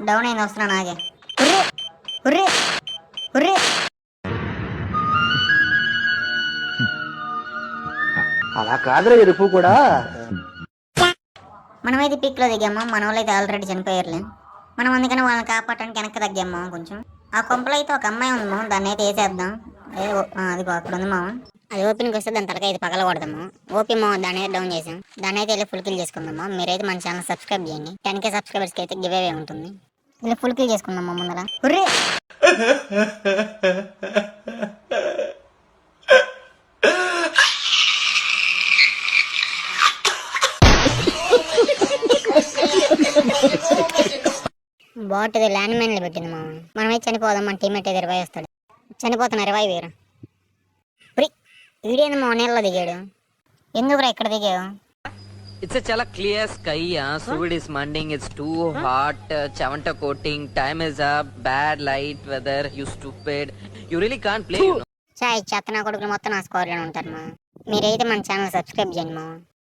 Down అయింది, వస్తున్నా నాగే. Hurray hurray hurray. అలా కాదురా ఎరుపు కూడా. మనమైతే పీక్లో దిగాము, మన వాళ్ళు అయితే ఆల్రెడీ చనిపోయారులే. మనం అందుకని వాళ్ళని కాపాడటానికి వెనక్కి తగ్గాము కొంచెం. ఆ కొంపలో అయితే ఒక అమ్మాయి ఉంది మామ, దాన్ని అయితే వేసేద్దాం. అది అక్కడ ఉంది మామ. అది ఓపెన్కి వస్తే దాని తలకి అయితే పగల కొడదాము. ఓపీ మామ దాన్ని అయితే డౌన్ చేసాం. దాన్ని అయితే వెళ్ళి ఫుల్ కిల్ చేసుకుందాము. మీరైతే మన ఛానల్ సబ్స్క్రైబ్ చేయండి. 10K సబ్స్క్రైబర్స్కి అయితే గివ్ అవే ఉంటుంది. ఇలా ఫుల్ కిల్ చేసుకుందాం మా ముందర. హుర్రే. బాట్ ఇది ల్యాండ్ మైన్లు పెట్టింది మామ. మనమైతే చనిపోదాం, మన టీమేట్ అయితే రివైవ్ వస్తాడు. చనిపోతున్నా రివైవ్ వేరు. వీడేంది మా నీళ్ళలో దిగాడు, ఎందుకురా ఇక్కడ దిగావు? It's a chala clear sky, Sud is mending, it's too hot, chavanta coating, time is up, bad light, weather, you stupid. You really can't play, you know. చాయ్ చెత్త నా కొడుకులు మొత్తం నా స్కోర్లోనే ఉంటారు మా. మీరైతే మన ఛానల్ సబ్స్క్రైబ్ చేయండి మా.